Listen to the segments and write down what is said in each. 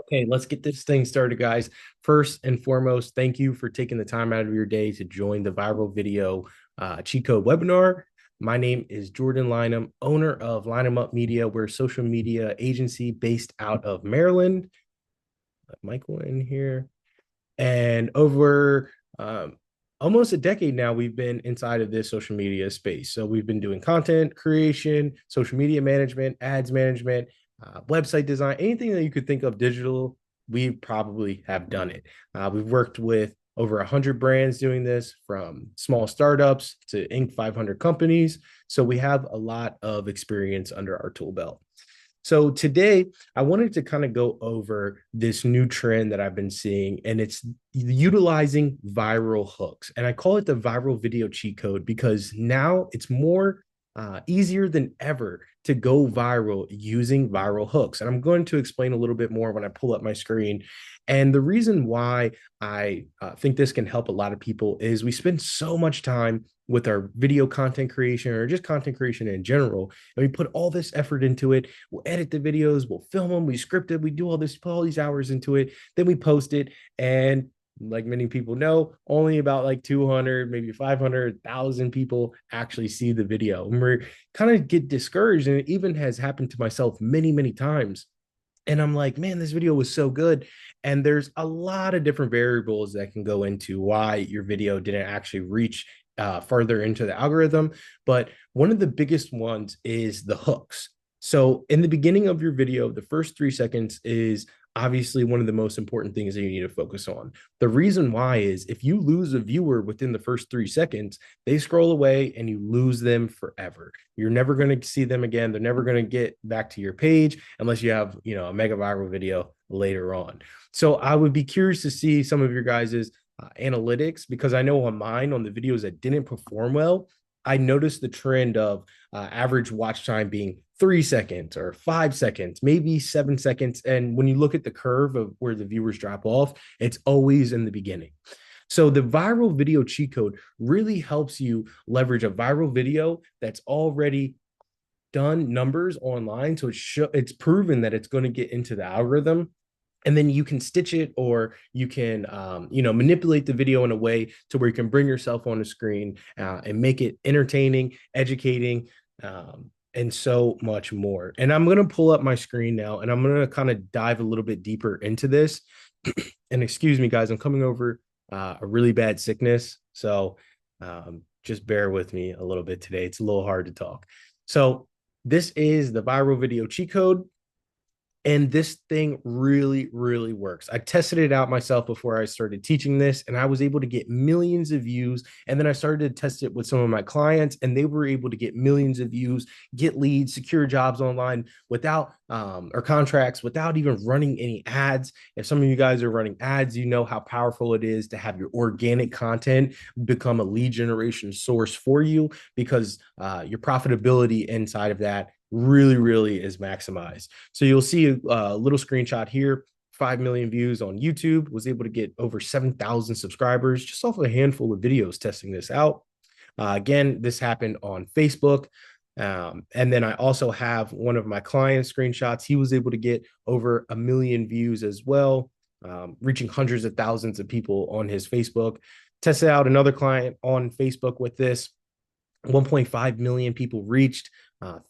Okay, let's get this thing started, guys. First and foremost, thank you for taking the time out of your day to join the Viral Video Cheat Code webinar. My name is Jordan Lynham, owner of Lynham Up Media. We're a social media agency based out of Maryland. Let Michael in here. And over almost a decade now, we've been inside of this social media space. So we've been doing content creation, social media management, ads management, website design, anything that you could think of digital, we probably have done it. We've worked with over 100 brands doing this, from small startups to Inc. 500 companies. So we have a lot of experience under our tool belt. So today I wanted to kind of go over this new trend that I've been seeing, and it's utilizing viral hooks. And I call it the viral video cheat code because now it's more easier than ever to go viral using viral hooks. And I'm going to explain a little bit more when I pull up my screen. And the reason why I think this can help a lot of people is we spend so much time with our video content creation or just content creation in general. And we put all this effort into it. We'll edit the videos, we'll film them, we script it, we do all this, put all these hours into it. Then we post it. And like many people know, only about like 200, maybe 500,000 people actually see the video. And we're kind of get discouraged. And it even has happened to myself many, many times. And I'm like, man, this video was so good. And there's a lot of different variables that can go into why your video didn't actually reach further into the algorithm. But one of the biggest ones is the hooks. So in the beginning of your video, the first 3 seconds is obviously one of the most important things that you need to focus on. The reason why is if you lose a viewer within the first 3 seconds, they scroll away and you lose them forever. You're never going to see them again. They're never going to get back to your page unless you have, a mega viral video later on. So I would be curious to see some of your guys's analytics, because I know on mine, on the videos that didn't perform well, I noticed the trend of average watch time being 3 seconds or 5 seconds, maybe 7 seconds. And when you look at the curve of where the viewers drop off, it's always in the beginning. So the viral video cheat code really helps you leverage a viral video that's already done numbers online. So it's proven that it's going to get into the algorithm, and then you can stitch it, or you can manipulate the video in a way to where you can bring yourself on the screen and make it entertaining, educating, and so much more. And I'm going to pull up my screen now, and I'm going to kind of dive a little bit deeper into this. And excuse me, guys, I'm coming over a really bad sickness, so just bear with me a little bit today. It's a little hard to talk. So this is the viral video cheat code. And this thing really, really works. I tested it out myself before I started teaching this, and I was able to get millions of views. And then I started to test it with some of my clients, and they were able to get millions of views, get leads, secure jobs online without, or contracts without even running any ads. If some of you guys are running ads, you know how powerful it is to have your organic content become a lead generation source for you, because your profitability inside of that really, really is maximized. So you'll see a little screenshot here. 5 million views on YouTube, was able to get over 7,000 subscribers just off a handful of videos testing this out. Again, this happened on Facebook. And then I also have one of my clients' screenshots. He was able to get over 1 million views as well, reaching hundreds of thousands of people on his Facebook. Tested out another client on Facebook with this. 1.5 million people reached,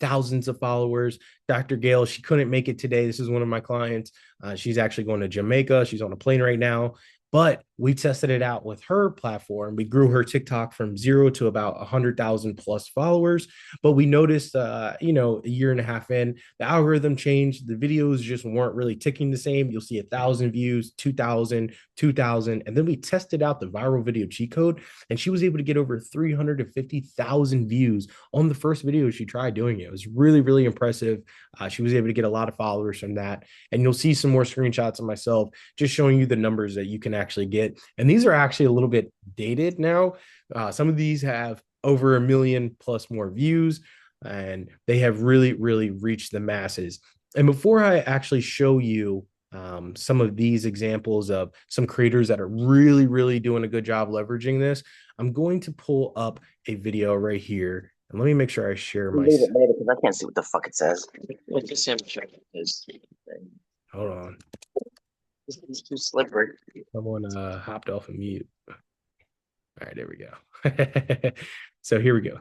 thousands of followers. Dr. Gail, she couldn't make it today. This is one of my clients. She's actually going to Jamaica. She's on a plane right now. But we tested it out with her platform. We grew her TikTok from 0 to about 100,000 plus followers. But we noticed, a year and a half in, the algorithm changed. The videos just weren't really ticking the same. You'll see 1,000 views, 2,000, 2,000. And then we tested out the viral video cheat code, and she was able to get over 350,000 views on the first video she tried doing it. It was really, really impressive. She was able to get a lot of followers from that. And you'll see some more screenshots of myself just showing you the numbers that you can actually get. And these are actually a little bit dated now. Some of these have over 1 million plus more views, and they have really, really reached the masses. And before I actually show you some of these examples of some creators that are really, really doing a good job leveraging this, I'm going to pull up a video right here. And let me make sure I share my. Leave it later because I can't see what the fuck it says. Let's just see how much it is. Hold on. It's too slippery. Someone hopped off of mute. All right, there we go. So here we go.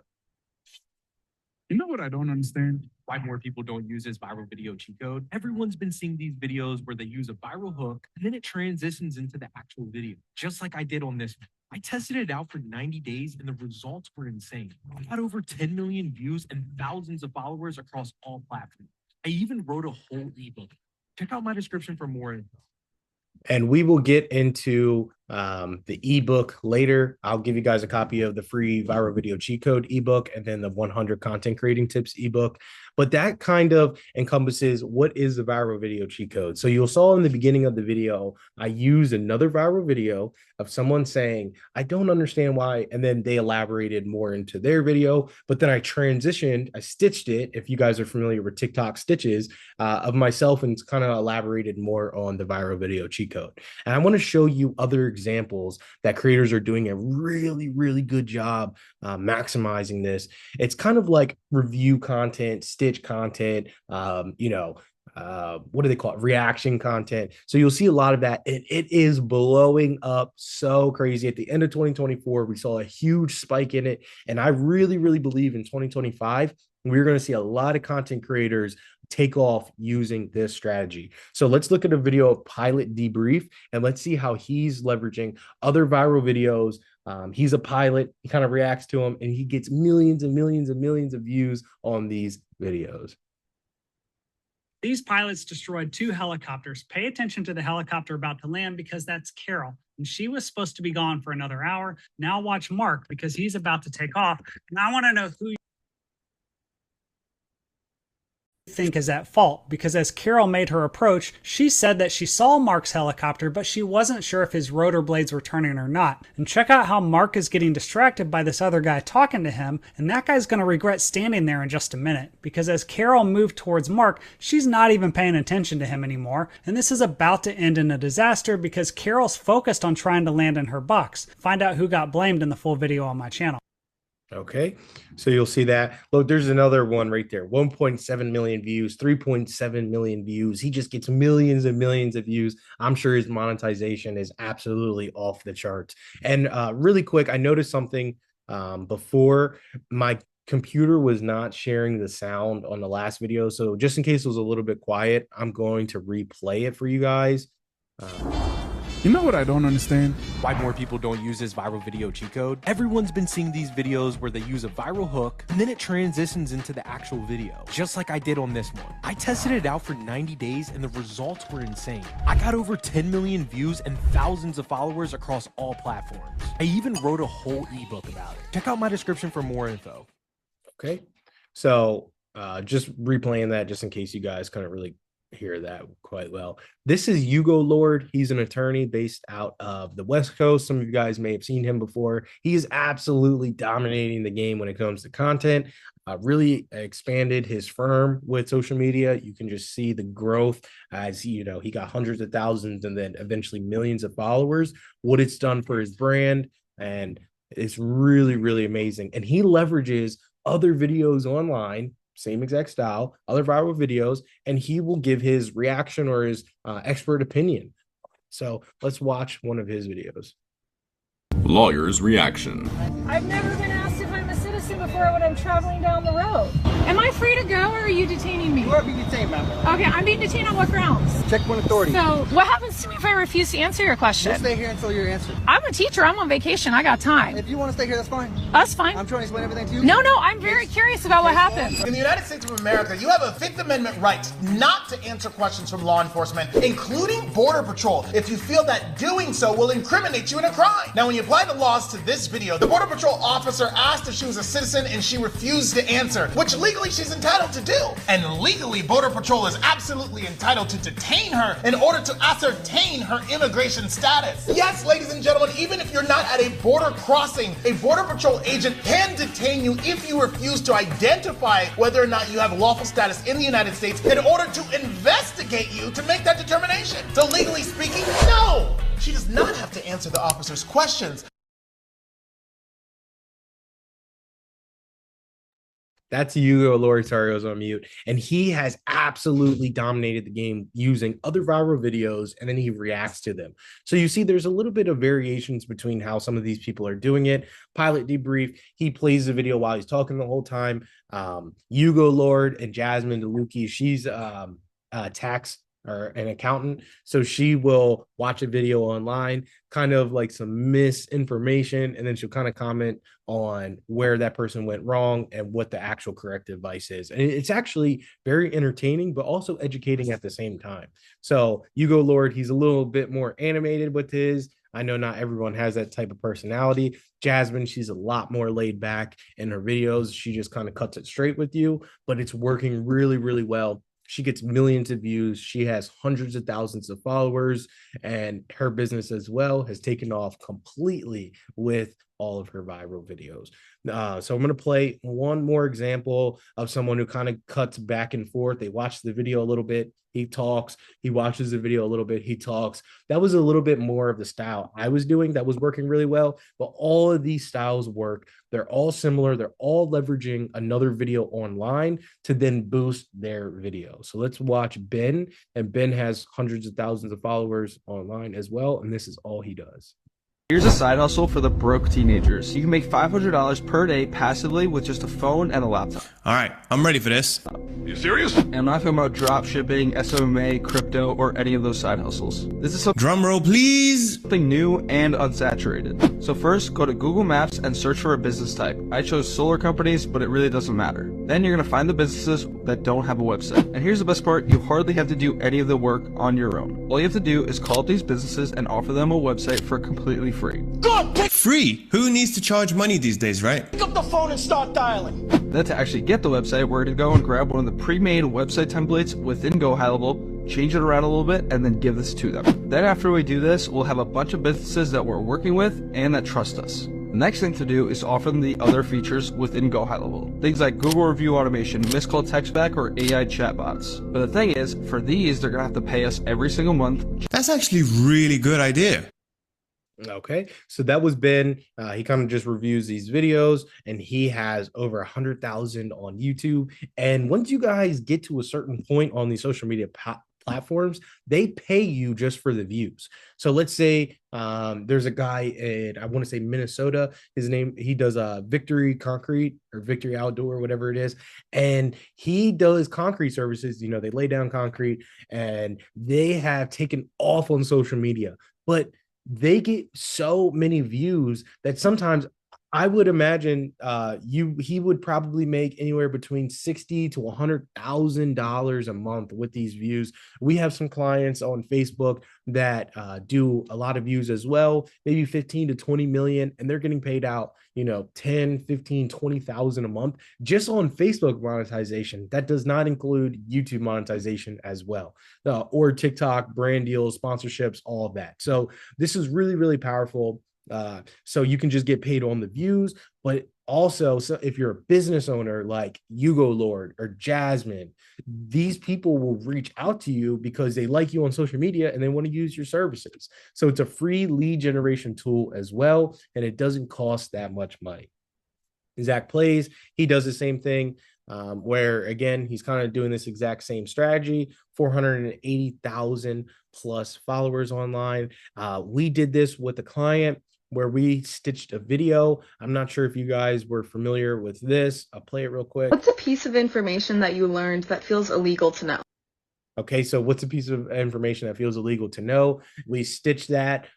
You know what I don't understand? Why more people don't use this viral video cheat code? Everyone's been seeing these videos where they use a viral hook and then it transitions into the actual video, just like I did on this one. I tested it out for 90 days and the results were insane. I got over 10 million views and thousands of followers across all platforms. I even wrote a whole ebook. Check out my description for more info. And we will get into the ebook later. I'll give you guys a copy of the free viral video cheat code ebook and then the 100 content creating tips ebook. But that kind of encompasses what is the viral video cheat code. So you saw in the beginning of the video, I used another viral video of someone saying, I don't understand why. And then they elaborated more into their video. But then I transitioned, I stitched it, if you guys are familiar with TikTok stitches, of myself, and kind of elaborated more on the viral video cheat code. And I want to show you other examples that creators are doing a really, really good job maximizing this. It's kind of like review content, stitch content, what do they call it? Reaction content. So you'll see a lot of that. It is blowing up so crazy. At the end of 2024, we saw a huge spike in it. And I really, really believe in 2025, we're going to see a lot of content creators take off using this strategy. So let's look at a video of Pilot Debrief and let's see how he's leveraging other viral videos. He's a pilot. He kind of reacts to them and he gets millions and millions and millions of views on these videos. These pilots destroyed 2 helicopters. Pay attention to the helicopter about to land because that's Carol. And she was supposed to be gone for another hour. Now watch Mark because he's about to take off. And I want to know who think is at fault, because as Carol made her approach, she said that she saw Mark's helicopter, but she wasn't sure if his rotor blades were turning or not. And check out how Mark is getting distracted by this other guy talking to him, and that guy's going to regret standing there in just a minute, because as Carol moved towards Mark, she's not even paying attention to him anymore, and this is about to end in a disaster because Carol's focused on trying to land in her box. Find out who got blamed in the full video on my channel. Okay, so you'll see that. Look, there's another one right there. 1.7 million views, 3.7 million views. He just gets millions and millions of views. I'm sure his monetization is absolutely off the charts. And really quick, I noticed something before. My computer was not sharing the sound on the last video. So just in case it was a little bit quiet, I'm going to replay it for you guys. You know what I don't understand? Why more people don't use this viral video cheat code? Everyone's been seeing these videos where they use a viral hook and then it transitions into the actual video, just like I did on this one. I tested it out for 90 days and the results were insane. I got over 10 million views and thousands of followers across all platforms. I even wrote a whole ebook about it. Check out my description for more info. Okay, so just replaying that just in case you guys couldn't really hear that quite well. This is Hugo Lord. He's an attorney based out of the West Coast. Some of you guys may have seen him before. He is absolutely dominating the game when it comes to content. Really expanded his firm with social media. You can just see the growth as he got hundreds of thousands and then eventually millions of followers, what it's done for his brand. And it's really, really amazing. And he leverages other videos online, same exact style, other viral videos, and he will give his reaction or his expert opinion. So let's watch one of his videos. Lawyer's reaction. I've never been asked if I'm a citizen before when I'm traveling down the road. Am I free to go or are you detaining me? You are being detained, ma'am. Okay, I'm being detained on what grounds? Checkpoint authority. So what happens to me if I refuse to answer your question? You'll stay here until you're answered. I'm a teacher. I'm on vacation. I got time. If you want to stay here, that's fine. That's fine. I'm trying to explain everything to you. No, I'm very curious about what happens. In the United States of America, you have a Fifth Amendment right not to answer questions from law enforcement, including Border Patrol, if you feel that doing so will incriminate you in a crime. Now, when you apply the laws to this video, the Border Patrol officer asked if she was a citizen and she refused to answer, which legally she's entitled to do. And legally, Border Patrol is absolutely entitled to detain her in order to ascertain her immigration status. Yes, ladies and gentlemen, even if you're not at a border crossing, a Border Patrol agent can detain you if you refuse to identify whether or not you have lawful status in the United States in order to investigate you to make that determination. So legally speaking, no, she does not have to answer the officer's questions. That's Hugo Loritarios on mute. And he has absolutely dominated the game using other viral videos, and then he reacts to them. So you see, there's a little bit of variations between how some of these people are doing it. Pilot Debrief, he plays the video while he's talking the whole time. Hugo Lord and Jasmine DeLucchi, she's tax or an accountant. So she will watch a video online, kind of like some misinformation, and then she'll kind of comment on where that person went wrong and what the actual correct advice is. And it's actually very entertaining, but also educating at the same time. So Hugo Lord, he's a little bit more animated with his. I know not everyone has that type of personality. Jasmine, she's a lot more laid back in her videos. She just kind of cuts it straight with you, but it's working really, really well. She gets millions of views. She has hundreds of thousands of followers, and her business as well has taken off completely with all of her viral videos. So I'm going to play one more example of someone who kind of cuts back and forth. They watch the video a little bit, he talks, he watches the video a little bit, he talks. That was a little bit more of the style I was doing that was working really well, but all of these styles work. They're all similar. They're all leveraging another video online to then boost their video. So let's watch Ben, and Ben has hundreds of thousands of followers online as well, and this is all he does. Here's a side hustle for the broke teenagers. You can make $500 per day passively with just a phone and a laptop. All right, I'm ready for this. You serious? And I'm not talking about drop shipping, SMMA, crypto, or any of those side hustles. This is Drum roll, please. something new and unsaturated. So first, go to Google Maps and search for a business type. I chose solar companies, but it really doesn't matter. Then you're gonna find the businesses that don't have a website. And here's the best part, you hardly have to do any of the work on your own. All you have to do is call up these businesses and offer them a website for completely free. Free? Who needs to charge money these days, right? Pick up the phone and start dialing. Then to actually get the website, we're going to go and grab one of the pre-made website templates within Go High Level, change it around a little bit, and then give this to them. Then after we do this, we'll have a bunch of businesses that we're working with and that trust us. The next thing to do is offer them the other features within Go High Level. Things like Google review automation, missed call text back, or AI chatbots. But the thing is, for these, they're going to have to pay us every single month. That's actually a really good idea. Okay, so that was Ben. He kind of just reviews these videos, and he has over 100,000 on YouTube. And once you guys get to a certain point on these social media platforms, they pay you just for the views. So let's say there's a guy in, I want to say Minnesota, his name, he does Victory Concrete or Victory Outdoor, whatever it is. And he does concrete services. You know, they lay down concrete, and they have taken off on social media, but they get so many views that sometimes I would imagine he would probably make anywhere between $60,000 to $100,000 a month with these views. We have some clients on Facebook that do a lot of views as well, maybe 15 to 20 million, and they're getting paid out, you know, 10, 15, 20,000 a month just on Facebook monetization. That does not include YouTube monetization as well, or TikTok, brand deals, sponsorships, all of that. So this is really, really powerful. So you can just get paid on the views, but also, so if you're a business owner like Hugo Lord or Jasmine, these people will reach out to you because they like you on social media and they want to use your services. So it's a free lead generation tool as well, and it doesn't cost that much money. Zach Plays, he does the same thing, where again, he's kind of doing this exact same strategy, 480,000 plus followers online. We did this with a client where we stitched a video. I'm not sure if you guys were familiar with this. I'll play it real quick. What's a piece of information that you learned that feels illegal to know? Okay, so what's a piece of information that feels illegal to know? We stitched that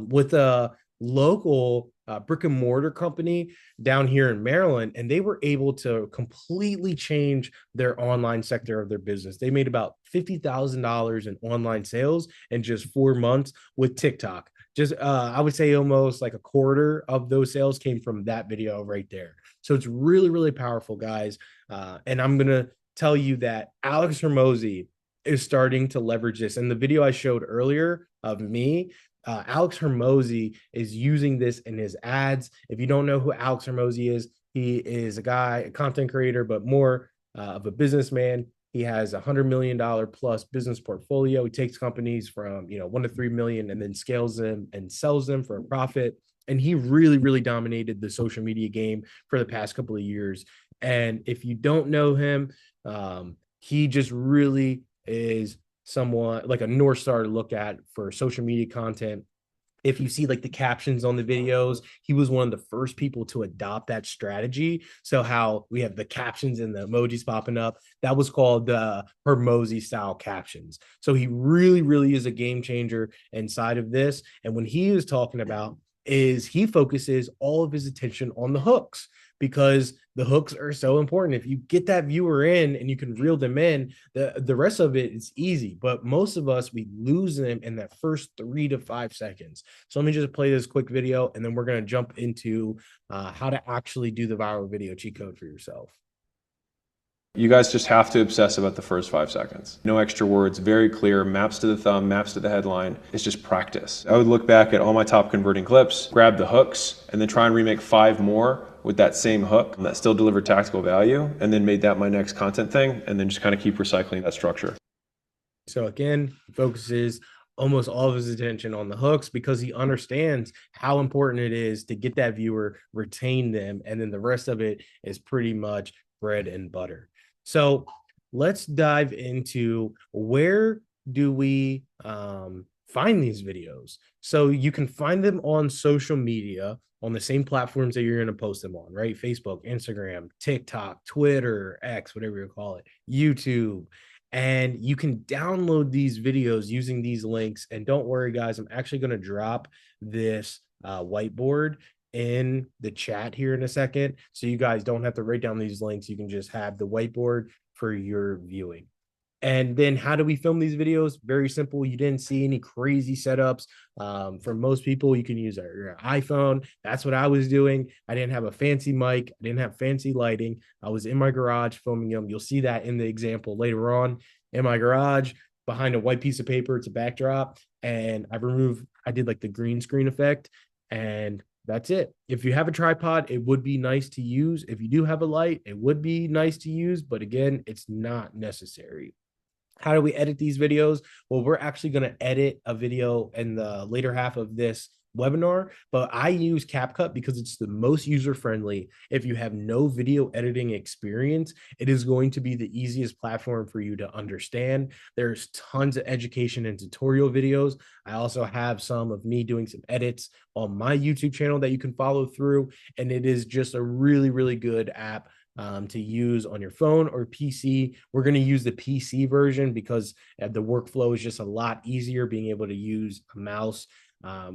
with a local brick and mortar company down here in Maryland, and they were able to completely change their online sector of their business. They made about $50,000 in online sales in just 4 months with TikTok. Just I would say almost like a quarter of those sales came from that video right there. So it's really, really powerful, guys. And I'm gonna tell you that Alex Hormozi is starting to leverage this. And the video I showed earlier of me, Alex Hormozi is using this in his ads. If you don't know who Alex Hormozi is, he is a guy, a content creator, but more of a businessman. He has $100 million plus business portfolio. He takes companies from, you know, 1 to 3 million and then scales them and sells them for a profit. And he really, really dominated the social media game for the past couple of years. And if you don't know him, he just really is somewhat like a North Star to look at for social media content. If you see like the captions on the videos, he was one of the first people to adopt that strategy. So how we have the captions and the emojis popping up, that was called the Hermosi style captions. So he really, really is a game changer inside of this. And when he is talking about is he focuses all of his attention on the hooks, because the hooks are so important. If you get that viewer in and you can reel them in, the rest of it is easy. But most of us, we lose them in that first 3 to 5 seconds. So let me just play this quick video, and then we're going to jump into how to actually do the viral video cheat code for yourself. You guys just have to obsess about the first 5 seconds. No extra words, very clear, maps to the thumb, maps to the headline. It's just practice. I would look back at all my top converting clips, grab the hooks, and then try and remake 5 more with that same hook that still delivered tactical value, and then made that my next content thing, and then just kind of keep recycling that structure. So again, he focuses almost all of his attention on the hooks because he understands how important it is to get that viewer, retain them, and then the rest of it is pretty much bread and butter. So let's dive into where do we find these videos. So you can find them on social media on the same platforms that you're going to post them on, right? Facebook, Instagram, TikTok, Twitter, X, whatever you call it, YouTube. And you can download these videos using these links. And don't worry, guys, I'm actually going to drop this whiteboard in the chat here in a second, so you guys don't have to write down these links. You can just have the whiteboard for your viewing. And then how do we film these videos? Very simple. You didn't see any crazy setups. For most people, you can use your iPhone. That's what I was doing. I didn't have a fancy mic. I didn't have fancy lighting. I was in my garage filming them. You'll see that in the example later on. In my garage, behind a white piece of paper, it's a backdrop. And I did like the green screen effect, and that's it. If you have a tripod, it would be nice to use. If you do have a light, it would be nice to use, but again, it's not necessary. How do we edit these videos? Well, we're actually going to edit a video in the later half of this webinar, but I use CapCut because it's the most user-friendly. If you have no video editing experience, it is going to be the easiest platform for you to understand. There's tons of education and tutorial videos. I also have some of me doing some edits on my YouTube channel that you can follow through, and it is just a really, really good app to use on your phone or PC. We're going to use the PC version because the workflow is just a lot easier being able to use a mouse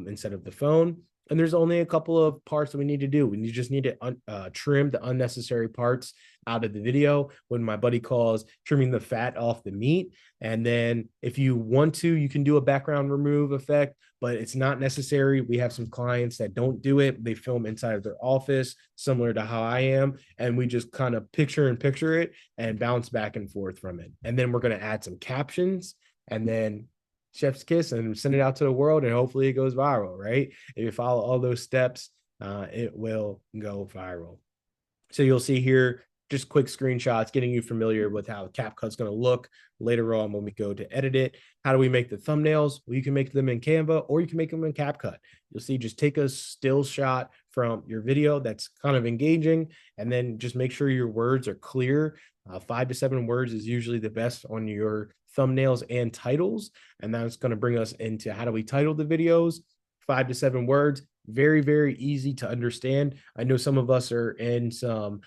instead of the phone. And there's only a couple of parts that we need to do. We just need to trim the unnecessary parts out of the video, when my buddy calls trimming the fat off the meat. And then if you want to, you can do a background remove effect, but it's not necessary. We have some clients that don't do it. They film inside of their office, similar to how I am. And we just kind of picture it and bounce back and forth from it. And then we're going to add some captions, and then chef's kiss and send it out to the world, and hopefully it goes viral, right? If you follow all those steps, it will go viral. So you'll see here just quick screenshots getting you familiar with how CapCut's going to look later on when we go to edit it. How do we make the thumbnails? Well, you can make them in Canva, or you can make them in CapCut. You'll see, just take a still shot from your video that's kind of engaging, and then just make sure your words are clear. 5 to 7 words is usually the best on your thumbnails and titles. And that's going to bring us into how do we title the videos. 5 to 7 words, very, very easy to understand. I know some of us are in some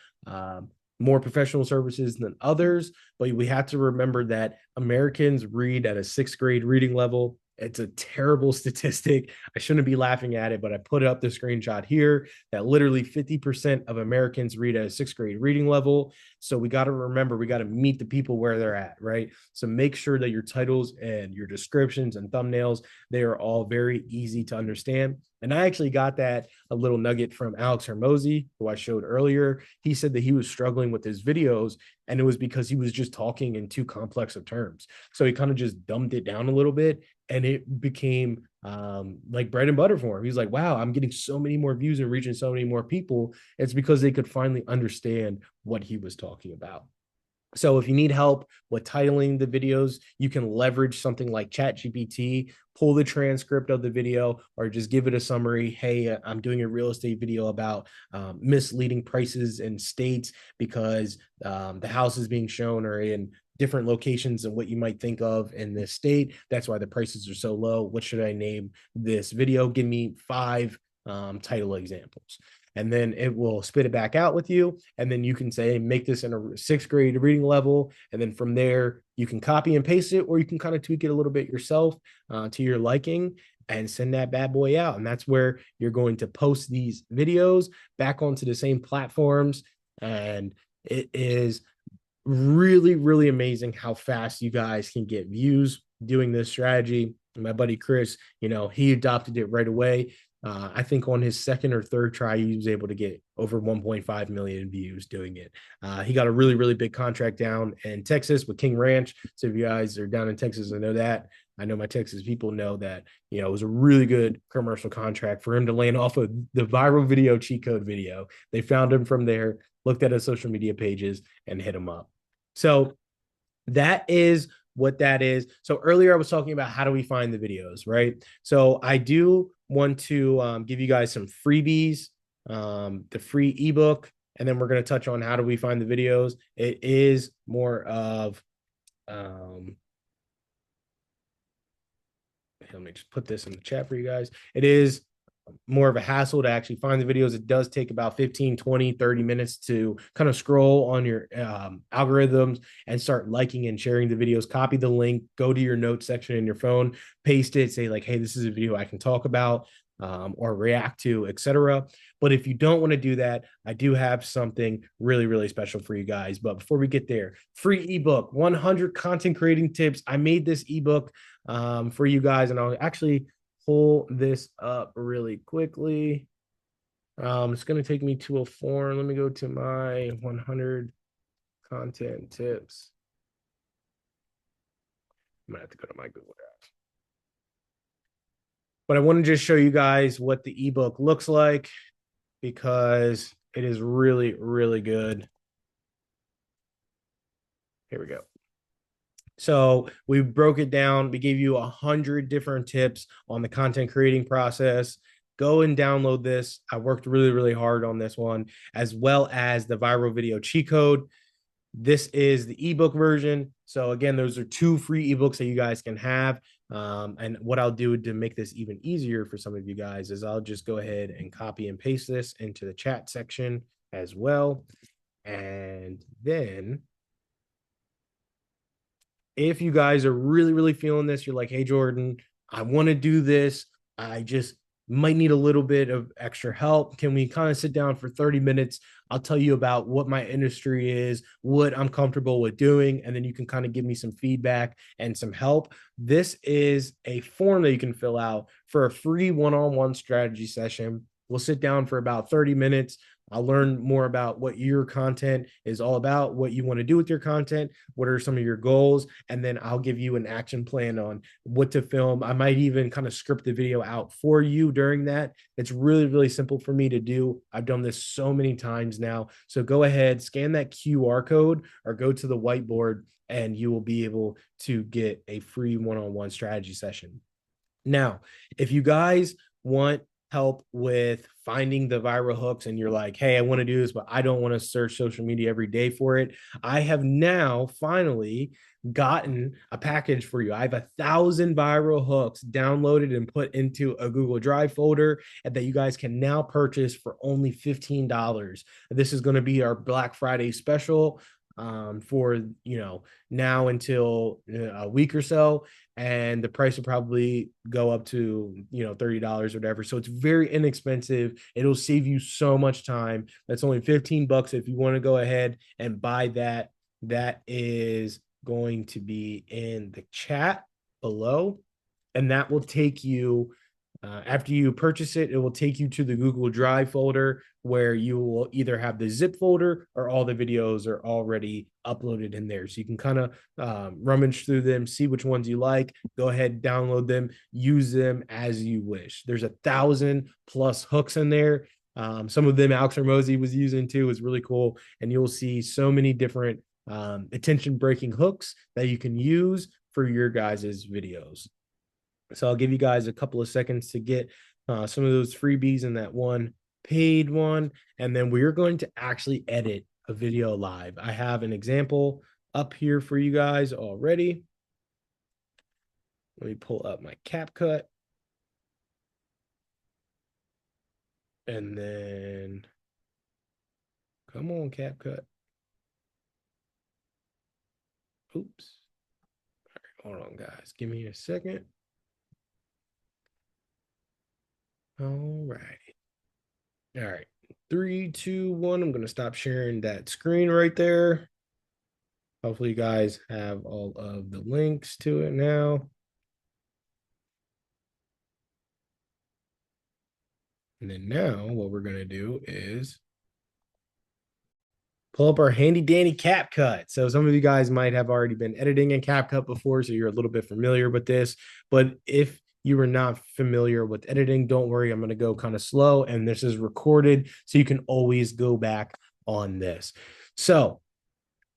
more professional services than others, but we have to remember that Americans read at a 6th grade reading level. It's a terrible statistic. I shouldn't be laughing at it, but I put up the screenshot here that literally 50% of Americans read at a 6th grade reading level. So we got to remember, we got to meet the people where they're at, right? So make sure that your titles and your descriptions and thumbnails, they are all very easy to understand. And I actually got that a little nugget from Alex Hermosi, who I showed earlier. He said that he was struggling with his videos, and it was because he was just talking in too complex of terms. So he kind of just dumbed it down a little bit, and it became like bread and butter for him. He's like, wow, I'm getting so many more views and reaching so many more people. It's because they could finally understand what he was talking about. So if you need help with titling the videos, you can leverage something like ChatGPT, pull the transcript of the video, or just give it a summary. Hey, I'm doing a real estate video about misleading prices in states because the houses being shown are in different locations than what you might think of in this state. That's why the prices are so low. What should I name this video? Give me 5 title examples. And then it will spit it back out with you. And then you can say, make this in a 6th grade reading level. And then from there, you can copy and paste it, or you can kind of tweak it a little bit yourself to your liking and send that bad boy out. And that's where you're going to post these videos back onto the same platforms. And it is really, really amazing how fast you guys can get views doing this strategy. My buddy Chris, he adopted it right away. I think on his 2nd or 3rd try, he was able to get over 1.5 million views doing it. He got a really, really big contract down in Texas with King Ranch. So if you guys are down in Texas and know that, I know my Texas people know that, it was a really good commercial contract for him to land off of the viral video cheat code video. They found him from there, looked at his social media pages, and hit him up. So that is what that is. So earlier I was talking about how do we find the videos, right? So I do want to give you guys some freebies, the free ebook, and then we're going to touch on how do we find the videos. It is more of, let me just put this in the chat for you guys. It is more of a hassle to actually find the videos. It does take about 15, 20, 30 minutes to kind of scroll on your algorithms and start liking and sharing the videos. Copy the link, go to your notes section in your phone, paste it, say like, hey, this is a video I can talk about or react to, etc. But if you don't want to do that, I do have something really, really special for you guys. But before we get there, free ebook, 100 content creating tips. I made this ebook for you guys, and I'll actually pull this up really quickly. It's going to take me to a form. Let me go to my 100 content tips. I'm going to have to go to my Google Drive. But I want to just show you guys what the ebook looks like because it is really, really good. Here we go. So we broke it down. We gave you 100 different tips on the content creating process. Go and download this. I worked really, really hard on this one, as well as the viral video cheat code. This is the ebook version. So again, those are 2 free ebooks that you guys can have. And what I'll do to make this even easier for some of you guys is I'll just go ahead and copy and paste this into the chat section as well. And then if you guys are really, really feeling this, you're like, hey, Jordan, I want to do this. I just might need a little bit of extra help. Can we kind of sit down for 30 minutes? I'll tell you about what my industry is, what I'm comfortable with doing, and then you can kind of give me some feedback and some help. This is a form that you can fill out for a free one-on-one strategy session. We'll sit down for about 30 minutes. I'll learn more about what your content is all about, what you want to do with your content, what are some of your goals, and then I'll give you an action plan on what to film. I might even kind of script the video out for you during that. It's really, really simple for me to do. I've done this so many times now. So go ahead, scan that QR code or go to the whiteboard and you will be able to get a free one-on-one strategy session. Now, if you guys want help with finding the viral hooks and you're like, hey, I want to do this, but I don't want to search social media every day for it, I have now finally gotten a package for you. I have 1,000 viral hooks downloaded and put into a Google Drive folder and that you guys can now purchase for only $15. This is going to be our Black Friday special for now until a week or so, and the price will probably go up to $30 or whatever. So it's very inexpensive. It'll save you so much time. That's only $15 if you want to go ahead and buy that. That is going to be in the chat below, and that will take you after you purchase it, it will take you to the Google Drive folder where you will either have the zip folder or all the videos are already uploaded in there. So you can kind of rummage through them, see which ones you like, go ahead, download them, use them as you wish. There's 1,000+ hooks in there. Some of them Alex Hormozi was using too. Is really cool. And you'll see so many different attention breaking hooks that you can use for your guys' videos. So I'll give you guys a couple of seconds to get some of those freebies in that one paid one, and then we're going to actually edit a video live. I have an example up here for you guys already. Let me pull up my CapCut. And then, come on, CapCut. Oops. All right, hold on, guys. Give me a second. All right. All right. 3, 2, 1. I'm going to stop sharing that screen right there. Hopefully you guys have all of the links to it now. And then now what we're going to do is pull up our handy dandy CapCut. So some of you guys might have already been editing in CapCut before, so you're a little bit familiar with this. But if you are not familiar with editing, don't worry, I'm going to go kind of slow, and this is recorded, so you can always go back on this. So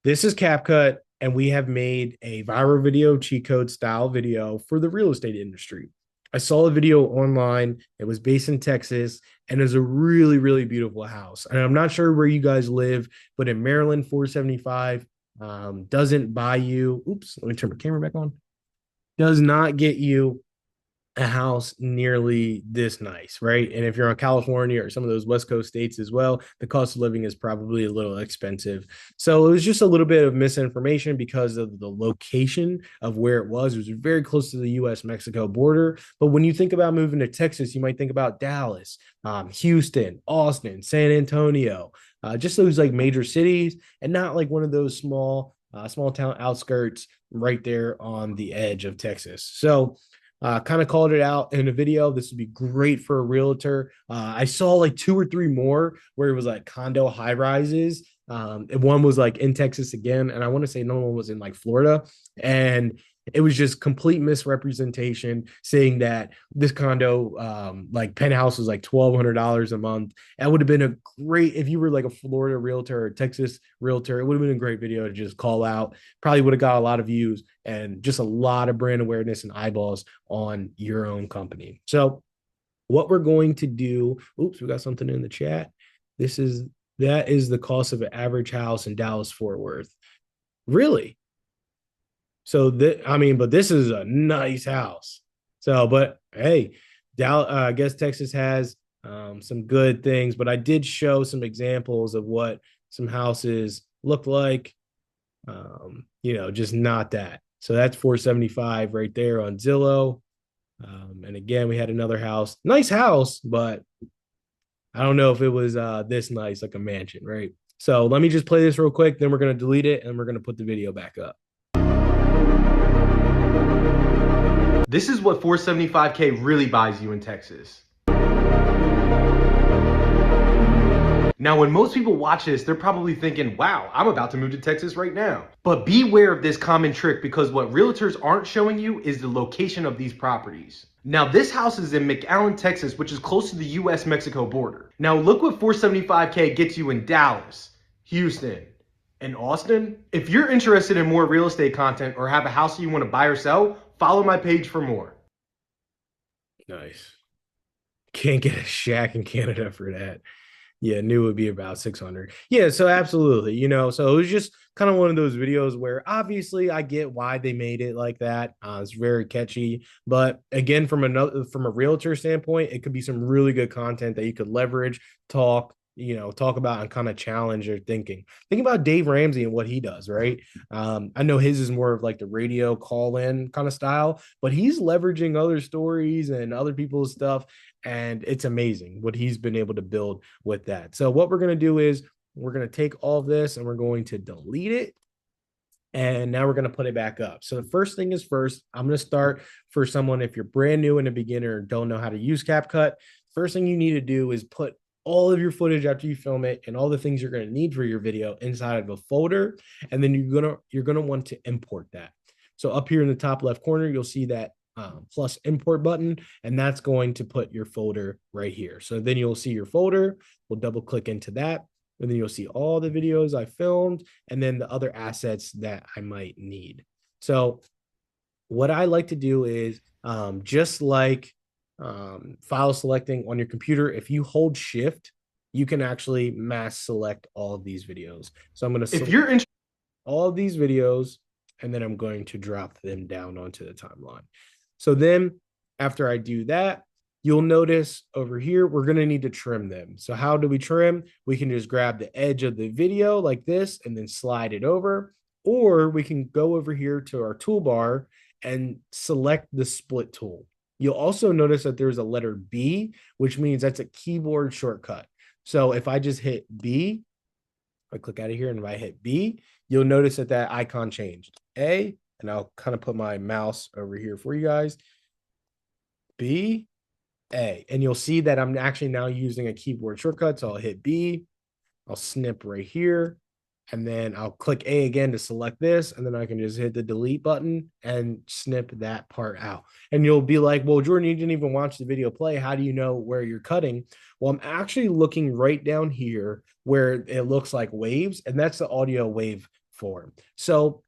this is CapCut, and we have made a viral video cheat code style video for the real estate industry. I saw a video online. It was based in Texas, and it was a really, really beautiful house. And I'm not sure where you guys live, but in Maryland, 475 doesn't buy you. Oops, let me turn my camera back on. Does not get you a house nearly this nice, right? And if you're on California or some of those West Coast states as well, the cost of living is probably a little expensive. So it was just a little bit of misinformation because of the location of where it was. It was very close to the US-Mexico border. But when you think about moving to Texas, you might think about Dallas, Houston, Austin, San Antonio, just those like major cities, and not like one of those small town outskirts right there on the edge of Texas. So kind of called it out in a video. This would be great for a realtor. I saw like 2 or 3 more where it was like condo high rises. And one was like in Texas again. And I want to say another one was in like Florida. And it was just complete misrepresentation saying that this condo, like penthouse was like $1,200 a month. That would have been a great, if you were like a Florida realtor or Texas realtor, it would have been a great video to just call out. Probably would have got a lot of views and just a lot of brand awareness and eyeballs on your own company. So what we're going to do, oops, we got something in the chat. That is the cost of an average house in Dallas Fort Worth. Really? So but this is a nice house. So, but hey, I guess Texas has some good things, but I did show some examples of what some houses look like. Just not that. So that's 475 right there on Zillow. And again, we had another house, nice house, but I don't know if it was this nice, like a mansion, right? So let me just play this real quick. Then we're going to delete it and we're going to put the video back up. This is what 475K really buys you in Texas. Now, when most people watch this, they're probably thinking, wow, I'm about to move to Texas right now. But beware of this common trick, because what realtors aren't showing you is the location of these properties. Now, this house is in McAllen, Texas, which is close to the US-Mexico border. Now, look what 475K gets you in Dallas, Houston, and Austin. If you're interested in more real estate content or have a house that you want to buy or sell, follow my page for more. Nice. Can't get a shack in Canada for that. Yeah, knew it would be about 600. Yeah, so absolutely, so it was just kind of one of those videos where obviously I get why they made it like that. It's very catchy, but again, from a realtor standpoint, it could be some really good content that you could leverage, talk about and kind of challenge your thinking. Think about Dave Ramsey and what he does, right? I know his is more of like the radio call-in kind of style, but he's leveraging other stories and other people's stuff, and it's amazing what he's been able to build with that. So what we're going to do is we're going to take all of this and we're going to delete it. And now we're going to put it back up. So the first thing is first, I'm going to start for someone, if you're brand new and a beginner and don't know how to use CapCut, first thing you need to do is put all of your footage after you film it and all the things you're going to need for your video inside of a folder. And then you're going to want to import that. So up here in the top left corner, you'll see that plus import button, and that's going to put your folder right here. So then you'll see your folder. We'll double click into that. And then you'll see all the videos I filmed and then the other assets that I might need. So what I like to do is just like file selecting on your computer, if you hold shift, you can actually mass select all of these videos. So I'm going to select all of these videos, and then I'm going to drop them down onto the timeline. So then after I do that, you'll notice over here, we're going to need to trim them. So how do we trim? We can just grab the edge of the video like this and then slide it over, or we can go over here to our toolbar and select the split tool. You'll also notice that there's a letter B, which means that's a keyboard shortcut. So if I just hit B, I click out of here, and if I hit B, you'll notice that that icon changed. A, and I'll kind of put my mouse over here for you guys. B, A, and you'll see that I'm actually now using a keyboard shortcut. So I'll hit B, I'll snip right here, and then I'll click A again to select this, and then I can just hit the delete button and snip that part out. And you'll be like, well, Jordan, you didn't even watch the video play. How do you know where you're cutting? Well, I'm actually looking right down here where it looks like waves, and that's the audio wave form. So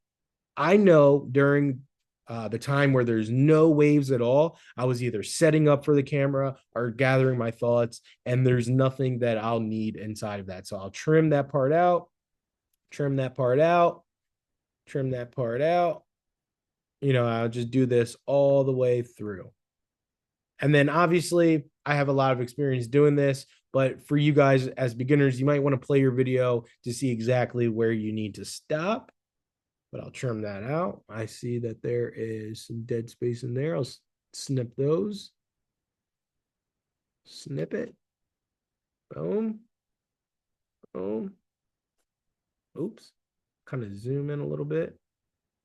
I know during the time where there's no waves at all, I was either setting up for the camera or gathering my thoughts, and there's nothing that I'll need inside of that. So I'll trim that part out, trim that part out, trim that part out. You know, I'll just do this all the way through. And then obviously I have a lot of experience doing this, but for you guys as beginners, you might want to play your video to see exactly where you need to stop. But I'll trim that out. I see that there is some dead space in there. I'll snip those. Snip it. Boom. Boom. Oops. Kind of zoom in a little bit.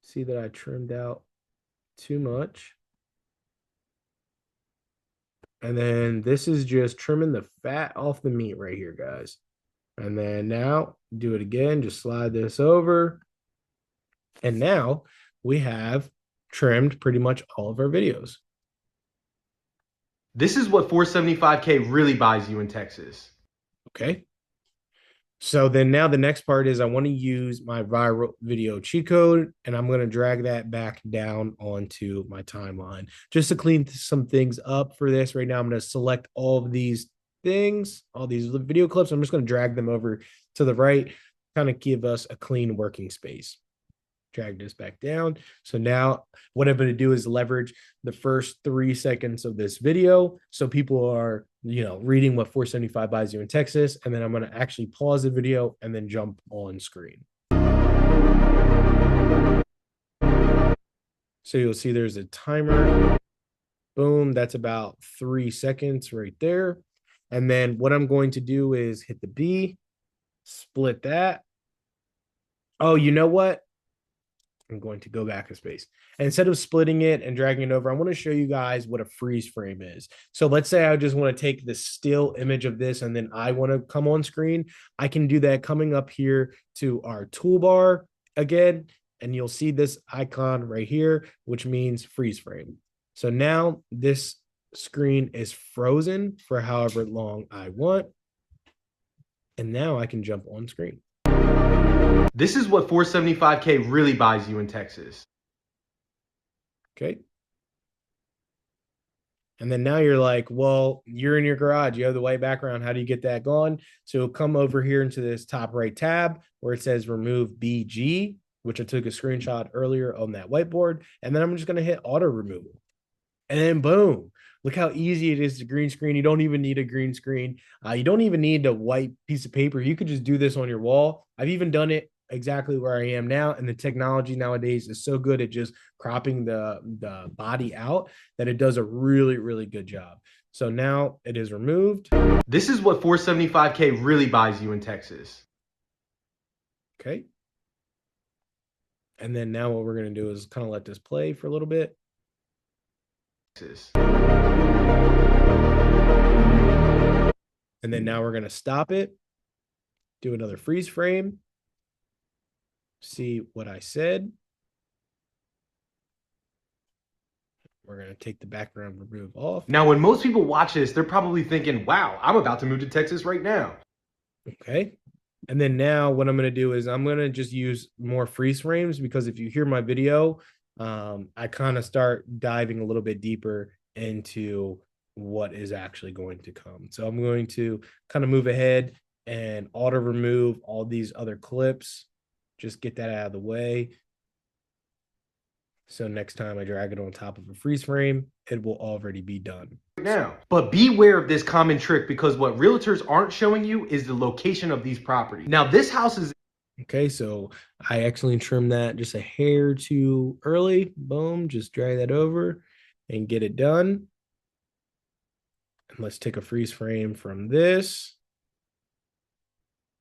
See that I trimmed out too much. And then this is just trimming the fat off the meat right here, guys. And then now do it again. Just slide this over. And now we have trimmed pretty much all of our videos. This is what 475K really buys you in Texas. Okay. So then now the next part is I want to use my viral video cheat code, and I'm going to drag that back down onto my timeline just to clean some things up for this. Right now, I'm going to select all of these things, all these video clips. I'm just going to drag them over to the right, kind of give us a clean working space. Drag this back down. So now what I'm going to do is leverage the first 3 seconds of this video. So people are, you know, reading what 475 buys you in Texas. And then I'm going to actually pause the video and then jump on screen. So you'll see there's a timer. Boom. That's about 3 seconds right there. And then what I'm going to do is hit the B, split that. Oh, you know what? I'm going to go back a space. And instead of splitting it and dragging it over, I want to show you guys what a freeze frame is. So let's say I just want to take the still image of this and then I want to come on screen. I can do that coming up here to our toolbar again, and you'll see this icon right here, which means freeze frame. So now this screen is frozen for however long I want. And now I can jump on screen. This is what 475K really buys you in Texas. Okay. And then now you're like, well, you're in your garage. You have the white background. How do you get that gone? So come over here into this top right tab where it says remove BG, which I took a screenshot earlier on that whiteboard. And then I'm just going to hit auto removal. And then boom. Look how easy it is to green screen. You don't even need a green screen. You don't even need a white piece of paper. You could just do this on your wall. I've even done it exactly where I am now. And the technology nowadays is so good at just cropping the body out that it does a really, really good job. So now it is removed. This is what 475K really buys you in Texas. Okay. And then now what we're going to do is kind of let this play for a little bit. And then now we're going to stop it, do another freeze frame, see what I said. We're going to take the background remove off. Now, when most people watch this, they're probably thinking, wow, I'm about to move to Texas right now. Okay. And then now what I'm going to do is I'm going to just use more freeze frames, because if you hear my video, I kind of start diving a little bit deeper into what is actually going to come. So I'm going to kind of move ahead and auto remove all these other clips. Just get that out of the way. So next time I drag it on top of a freeze frame, it will already be done. Now, but beware of this common trick, because what realtors aren't showing you is the location of these properties. Now, this house is... Okay, so I accidentally trimmed that just a hair too early. Boom, just drag that over and get it done. And let's take a freeze frame from this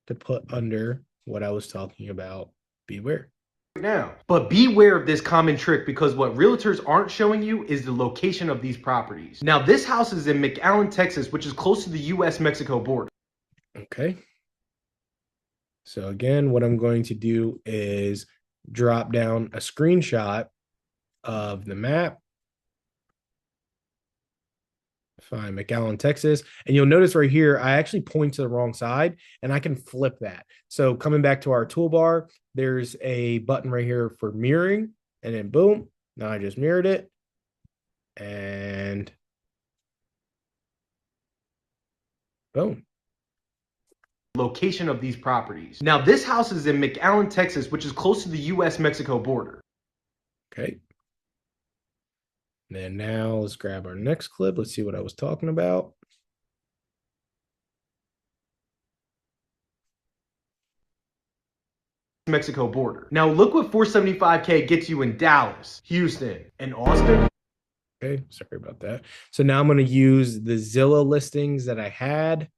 to put under what I was talking about. Beware. Now, but beware of this common trick, because what realtors aren't showing you is the location of these properties. Now, this house is in McAllen, Texas, which is close to the US-Mexico border. Okay. So again, what I'm going to do is drop down a screenshot of the map. Find McAllen, Texas. And you'll notice right here, I actually point to the wrong side and I can flip that. So coming back to our toolbar, there's a button right here for mirroring, and then boom, now I just mirrored it. And boom. Location of these properties. Now, this house is in McAllen, Texas, which is close to the US-Mexico border. Okay. And then now let's grab our next clip. Let's see what I was talking about. Mexico border. Now look what 475K gets you in Dallas, Houston, and Austin. Okay, sorry about that. So now I'm going to use the Zillow listings that I had.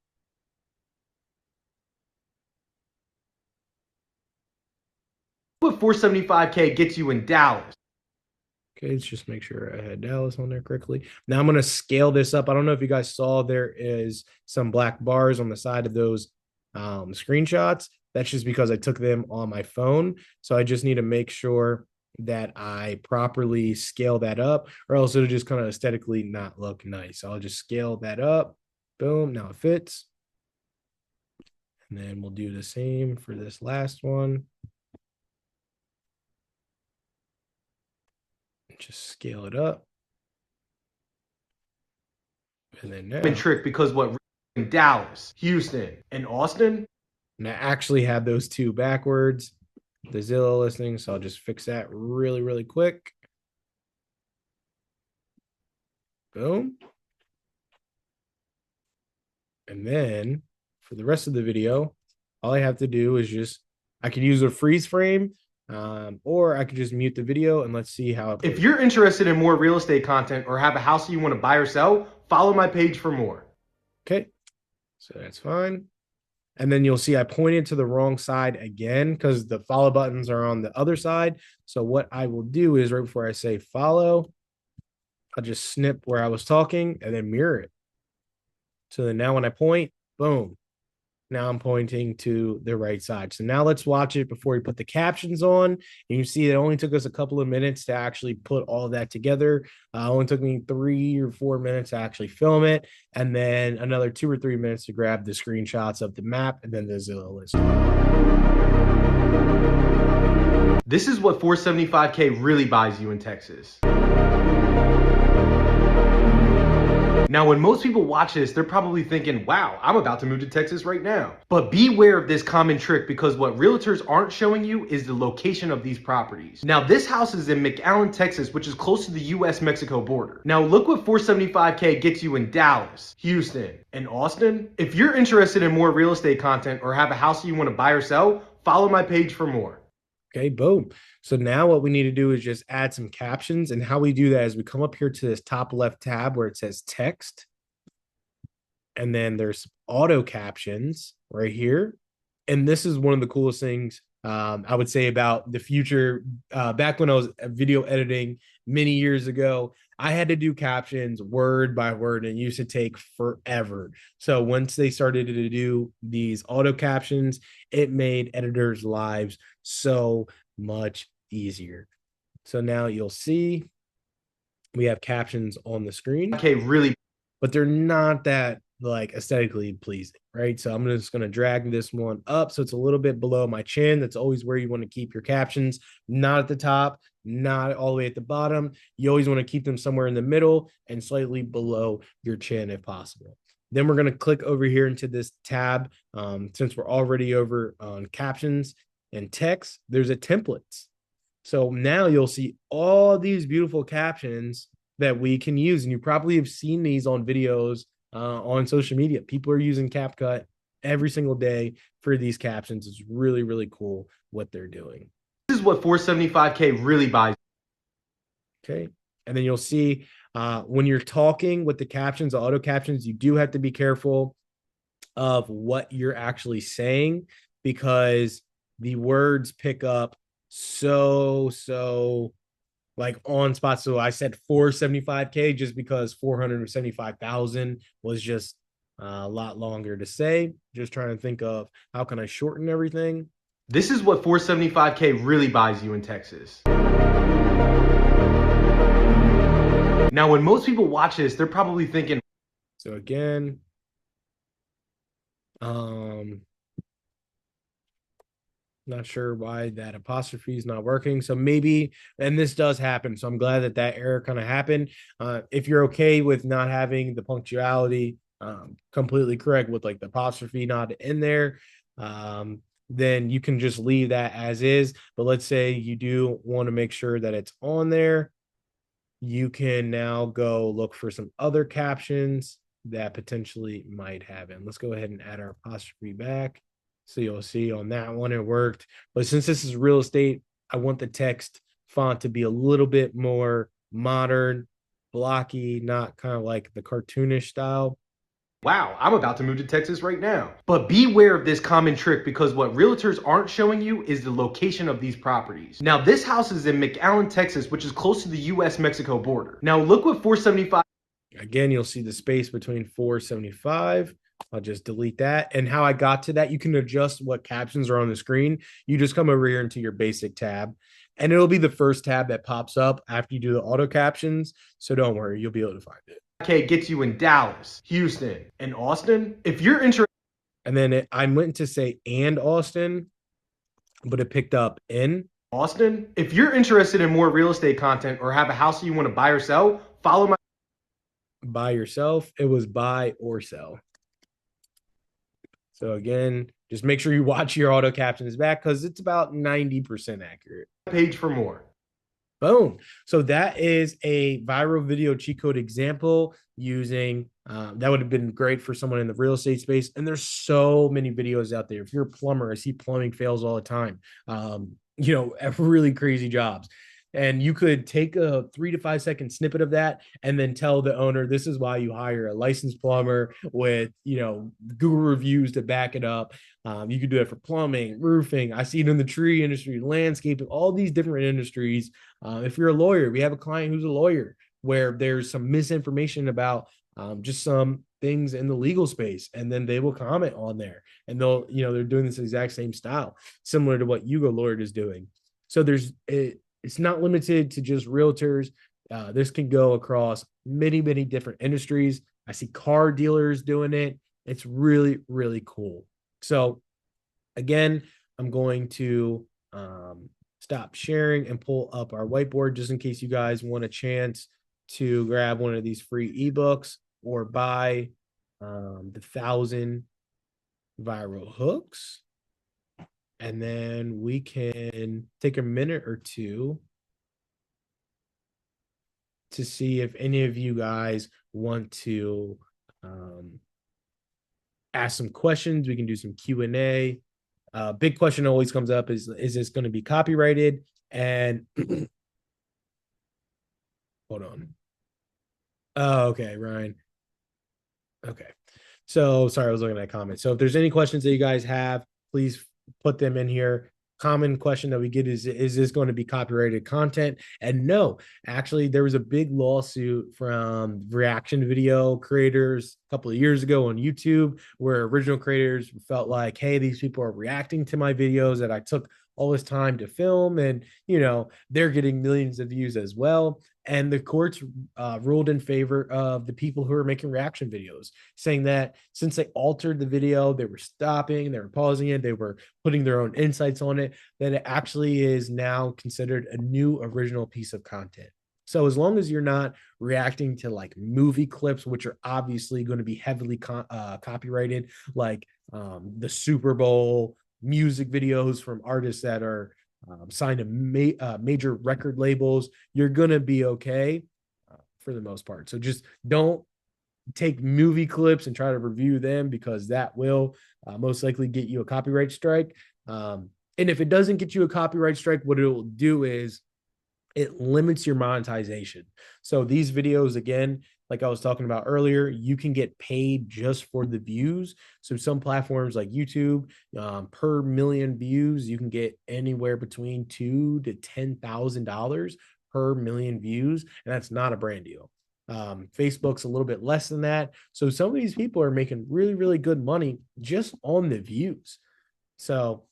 What 475K gets you in Dallas. Okay, let's just make sure I had Dallas on there correctly. Now I'm going to scale this up. I don't know if you guys saw, there is some black bars on the side of those screenshots. That's just because I took them on my phone. So I just need to make sure that I properly scale that up, or else it'll just kind of aesthetically not look nice. So I'll just scale that up. Boom, now it fits. And then we'll do the same for this last one. Just scale it up. And then now. Trick, because what in Dallas, Houston, and Austin. And I actually have those two backwards, the Zillow listing. So I'll just fix that really, really quick. Boom. And then for the rest of the video, all I have to do is just, I could use a freeze frame, or I could just mute the video and let's see how it plays. If you're interested in more real estate content or have a house you want to buy or sell, follow my page for more. Okay, so that's fine. And then you'll see I pointed to the wrong side again because the follow buttons are on the other side. So what I will do is right before I say follow, I'll just snip where I was talking and then mirror it. So then now when I point, boom, now I'm pointing to the right side. So now let's watch it before we put the captions on. And you see it only took us a couple of minutes to actually put all of that together. It only took me 3 or 4 minutes to actually film it. And then another 2 or 3 minutes to grab the screenshots of the map and then the Zillow list. This is what 475K really buys you in Texas. Now, when most people watch this, they're probably thinking, wow, I'm about to move to Texas right now. But beware of this common trick, because what realtors aren't showing you is the location of these properties. Now, this house is in McAllen, Texas, which is close to the US-Mexico border. Now, look what 475K gets you in Dallas, Houston, and Austin. If you're interested in more real estate content or have a house you want to buy or sell, follow my page for more. Okay, boom. So now what we need to do is just add some captions. And how we do that is we come up here to this top left tab where it says text. And then there's auto captions right here. And this is one of the coolest things I would say about the future. Back when I was video editing many years ago, I had to do captions word by word and it used to take forever. So once they started to do these auto captions, it made editors' lives so much easier. So now you'll see we have captions on the screen. Okay, really, but they're not that like aesthetically pleasing, right? So I'm just going to drag this one up so it's a little bit below my chin. That's always where you want to keep your captions, not at the top, not all the way at the bottom. You always want to keep them somewhere in the middle and slightly below your chin if possible. Then we're going to click over here into this tab. Since we're already over on captions and text, there's a templates. So now you'll see all these beautiful captions that we can use. And you probably have seen these on videos on social media. People are using CapCut every single day for these captions. It's really, really cool what they're doing. This is what 475K really buys. Okay. And then you'll see when you're talking with the captions, the auto captions, you do have to be careful of what you're actually saying because the words pick up so like on spot. So I said 475K just because 475,000 was just a lot longer to say. Just trying to think of how can I shorten everything. This is what 475K really buys you in Texas. Now, when most people watch this, they're probably thinking. So again, not sure why that apostrophe is not working. So maybe, and this does happen. So I'm glad that that error kind of happened. If you're okay with not having the punctuality completely correct with like the apostrophe not in there, then you can just leave that as is. But let's say you do want to make sure that it's on there. You can now go look for some other captions that potentially might have it. Let's go ahead and add our apostrophe back. So you'll see on that one, it worked. But since this is real estate, I want the text font to be a little bit more modern, blocky, not kind of like the cartoonish style. Wow, I'm about to move to Texas right now. But beware of this common trick because what realtors aren't showing you is the location of these properties. Now, this house is in McAllen, Texas, which is close to the US-Mexico border. Now, look what 475. Again, you'll see the space between 475. I'll just delete that. And how I got to that, you can adjust what captions are on the screen. You just come over here into your basic tab, and it'll be the first tab that pops up after you do the auto captions. So don't worry, you'll be able to find it. Okay, gets you in Dallas, Houston, and Austin. If you're interested. And then I went to say and Austin, but it picked up in Austin. If you're interested in more real estate content or have a house that you want to buy or sell, follow my. Buy yourself. It was buy or sell. So again, just make sure you watch your auto captions back because it's about 90% accurate. Page for more. Boom. So that is a viral video cheat code example using that would have been great for someone in the real estate space. And there's so many videos out there. If you're a plumber, I see plumbing fails all the time. Really crazy jobs. And you could take a 3 to 5 second snippet of that and then tell the owner, this is why you hire a licensed plumber with, Google reviews to back it up. You could do that for plumbing, roofing. I see it in the tree industry, landscaping, all these different industries. If you're a lawyer, we have a client who's a lawyer where there's some misinformation about just some things in the legal space. And then they will comment on there and they're doing this exact same style, similar to what Hugo Lord is doing. So it's not limited to just realtors. This can go across many, many different industries. I see car dealers doing it. It's really, really cool. So again, I'm going to stop sharing and pull up our whiteboard just in case you guys want a chance to grab one of these free ebooks or buy the 1,000 viral hooks. And then we can take a minute or two to see if any of you guys want to ask some questions. We can do some Q&A. Big question always comes up is this going to be copyrighted? And hold on. Oh, okay, Ryan. Okay. So sorry, I was looking at comments. So if there's any questions that you guys have, please put them in here. Common question that we get is this going to be copyrighted content? And no, actually, there was a big lawsuit from reaction video creators a couple of years ago on YouTube where original creators felt like, hey, these people are reacting to my videos that I took all this time to film, and they're getting millions of views as well. And the courts ruled in favor of the people who are making reaction videos, saying that since they altered the video, they were stopping, they were pausing it, they were putting their own insights on it, that it actually is now considered a new original piece of content. So as long as you're not reacting to like movie clips, which are obviously going to be heavily copyrighted, like the Super Bowl music videos from artists that are signed to major record labels, you're going to be okay for the most part. So just don't take movie clips and try to review them, because that will most likely get you a copyright strike. And if it doesn't get you a copyright strike, what it will do is it limits your monetization. So these videos, again, like I was talking about earlier, you can get paid just for the views. So some platforms like YouTube, per million views, you can get anywhere between $2,000 to $10,000 per million views, and that's not a brand deal. Facebook's a little bit less than that. So some of these people are making really, really good money just on the views. So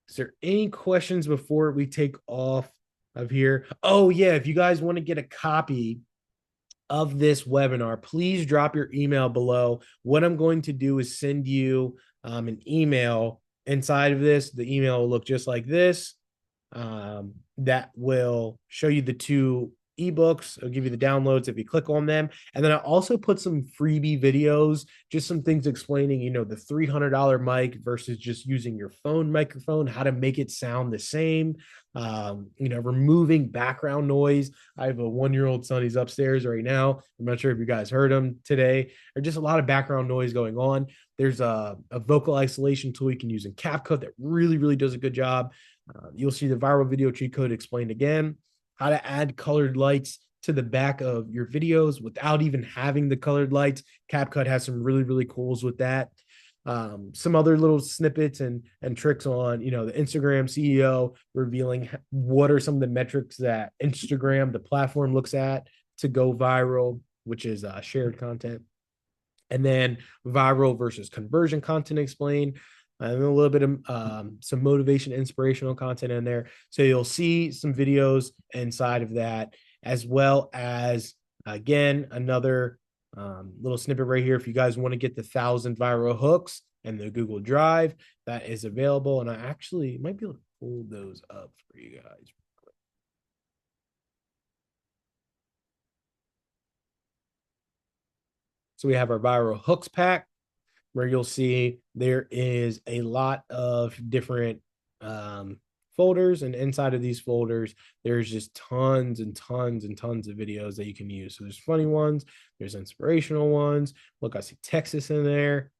is there any questions before we take off of here? Oh yeah, if you guys want to get a copy of this webinar, please drop your email below. What I'm going to do is send you an email inside of this. The email will look just like this. That will show you the 2 ebooks. I'll give you the downloads if you click on them. And then I also put some freebie videos, just some things explaining, the $300 mic versus just using your phone microphone, how to make it sound the same, removing background noise. I have a 1-year-old son. He's upstairs right now. I'm not sure if you guys heard him today. There's just a lot of background noise going on. There's a vocal isolation tool you can use in CapCut that really, really does a good job. You'll see the viral video cheat code explained again. How to add colored lights to the back of your videos without even having the colored lights. CapCut has some really, really cools with that. Some other little snippets and tricks on, the Instagram CEO revealing what are some of the metrics that Instagram, the platform, looks at to go viral, which is shared content. And then viral versus conversion content explained. And a little bit of some motivation, inspirational content in there. So you'll see some videos inside of that, as well as, again, another little snippet right here. If you guys want to get the 1,000 viral hooks and the Google Drive, that is available. And I actually might be able to pull those up for you guys. So we have our viral hooks pack, where you'll see there is a lot of different folders, and inside of these folders, there's just tons and tons and tons of videos that you can use. So there's funny ones, there's inspirational ones. Look, I see Texas in there.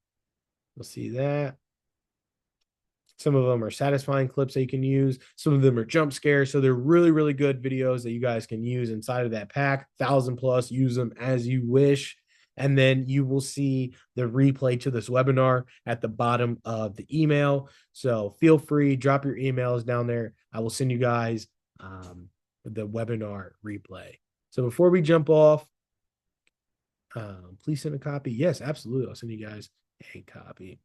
You'll see that. Some of them are satisfying clips that you can use. Some of them are jump scares. So they're really, really good videos that you guys can use inside of that pack. 1,000 plus, use them as you wish. And then you will see the replay to this webinar at the bottom of the email. So feel free, drop your emails down there. I will send you guys the webinar replay. So before we jump off, please send a copy. Yes, absolutely. I'll send you guys a copy.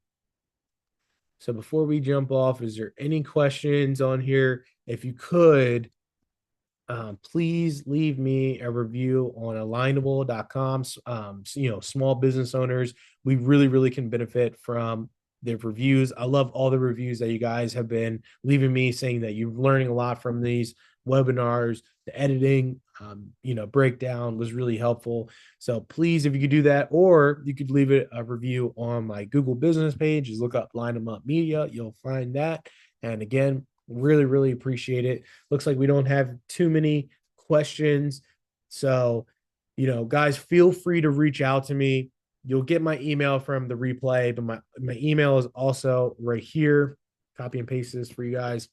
So before we jump off, is there any questions on here? If you could, please leave me a review on alignable.com. Small business owners, we really, really can benefit from their reviews. I love all the reviews that you guys have been leaving me, saying that you're learning a lot from these webinars. The editing, breakdown was really helpful. So please, if you could do that, or you could leave it a review on my Google business page. Just look up Line 'em Up Media. You'll find that. And again, really, really appreciate it. Looks like we don't have too many questions. So, guys, feel free to reach out to me. You'll get my email from the replay, but my email is also right here. Copy and paste this for you guys.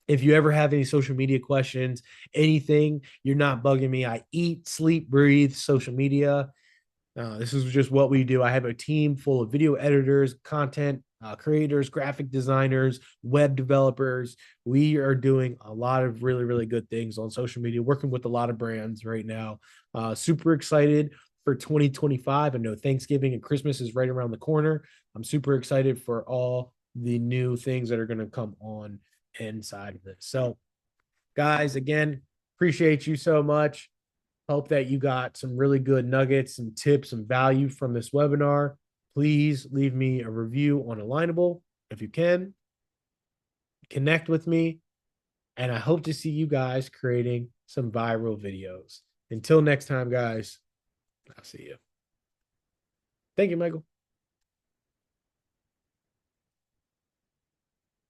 If you ever have any social media questions, anything, you're not bugging me. I eat, sleep, breathe social media. This is just what we do. I have a team full of video editors, content creators, graphic designers, web developers. We are doing a lot of really, really good things on social media, working with a lot of brands right now. Super excited for 2025. I know Thanksgiving and Christmas is right around the corner. I'm super excited for all the new things that are going to come on inside of this. So, guys, again, Appreciate you so much. Hope that you got some really good nuggets, some tips, some value from this webinar. Please leave me a review on Alignable if you can. Connect with me. And I hope to see you guys creating some viral videos. Until next time, guys, I'll see you. Thank you, Michael.